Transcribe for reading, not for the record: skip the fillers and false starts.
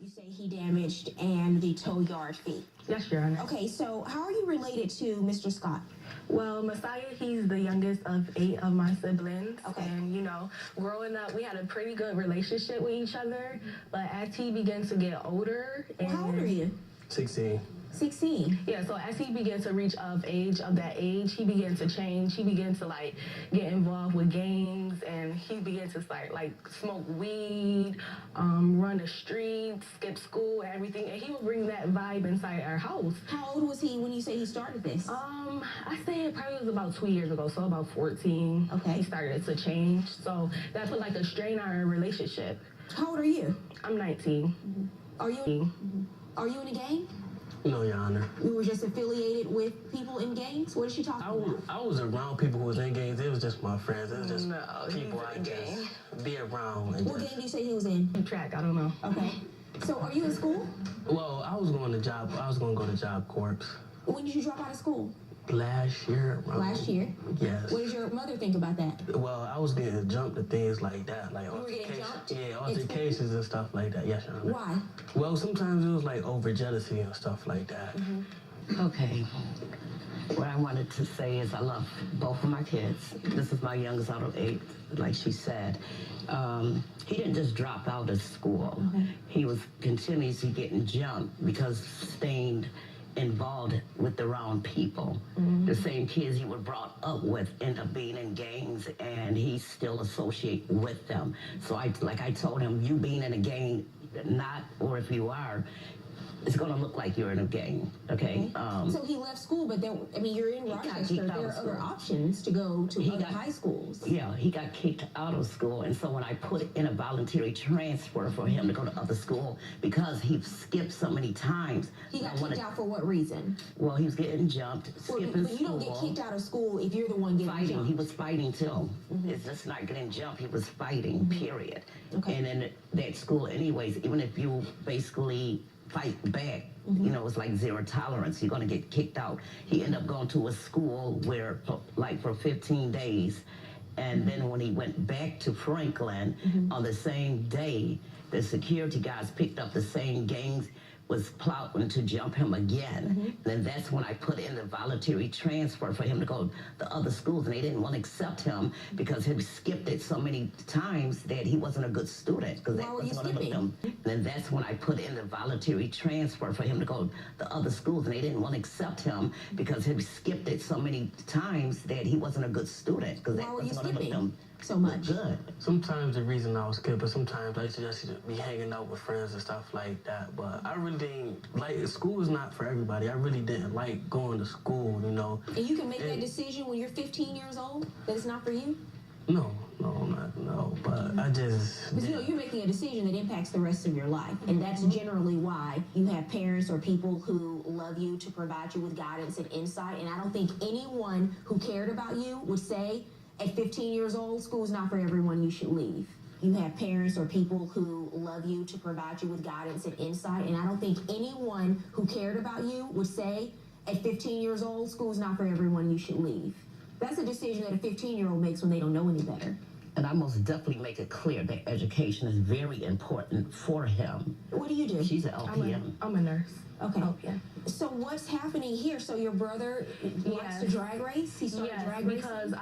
You say he damaged and the tow yard fee. Yes, Your Honor. Okay, so how are you related to Mr. Scott? Well, Messiah, he's the youngest of 8 of my siblings. Okay. And, growing up, we had a pretty good relationship with each other. But as he began to get older... How old are you? 16. 16. Yeah, so as he began to reach of that age, he began to change. He began to, get involved with gangs, and he began to start, smoke weed, run the streets, skip school, everything. And he would bring that vibe inside our house. How old was he when you say he started this? I say it probably was about 2 years ago, so about 14. Okay. He started to change. So that put, a strain on our relationship. How old are you? I'm 19. Are you in a gang? No, Your Honor. You were just affiliated with people in gangs? What is she talking about? I was around people who was in gangs. It was just my friends. It was just No, people I he's in a gang. just be around. And What gang do you say he was in? Track, I don't know. Okay. So are you in school? Well, I was going to go to Job Corps When did you drop out of school? last year. Last year? Yes. What does your mother think about that? Well, I was getting jumped to things like that, like were getting altercations. jumped? Yeah, altercations and stuff like that. Yes, Your Honor. Why? Well, sometimes it was over jealousy and stuff like that. Okay. What I wanted to say is I love both of my kids. This is my youngest out of 8, like she said. He didn't just drop out of school. He was continuously getting jumped because staying involved with the wrong people. The same kids he was brought up with end up being in gangs, and he still associate with them. So I told him, you being in a gang, or if you are, it's going to look like you're in a gang, okay? So he left school, but then, you're in got Rochester. kicked out There of are other school. options to go to other high schools. Yeah, he got kicked out of school, and so when I put in a voluntary transfer for him to go to other school, because he skipped so many times. He got I wanted- kicked out for what reason? Well, he was getting jumped, skipping But you don't get school. kicked out of school if you're the one getting Fighting, jumped. he was fighting too. It's just not getting jumped, he was fighting, period. Okay. And in that school anyways, even if you basically fight back, it's like zero tolerance, you're gonna get kicked out. He ended up going to a school where, for 15 days, and then when he went back to Franklin, on the same day, the security guys picked up the same gangs, was plotting to jump him again. Then that's when I put in the voluntary transfer for him to go to other schools, and they didn't want to accept him because he skipped it so many times that he wasn't a good student. Why were you skipping? Then that's when I put in the voluntary transfer for him to go to other schools, and they didn't want to accept him because he skipped it so many times that he wasn't a good student. Why were you skipping so much? Good. Sometimes the reason I was skipping, sometimes I used to just be hanging out with friends and stuff like that. But I really didn't, school is not for everybody. I really didn't like going to school, And you can make that decision when you're 15 years old, that it's not for you? No, but I just... Because, you're making a decision that impacts the rest of your life. And that's generally why you have parents or people who love you to provide you with guidance and insight. And I don't think anyone who cared about you would say, at 15 years old, school's not for everyone, you should leave. You have parents or people who love you to provide you with guidance and insight. And I don't think anyone who cared about you would say, at 15 years old, school's not for everyone, you should leave. That's a decision that a 15-year-old makes when they don't know any better. And I most definitely make it clear that education is very important for him. What do you do? She's an LPN. I'm a nurse. Okay. Oh, yeah. So what's happening here? So your brother wants to drag race? He started drag racing? Because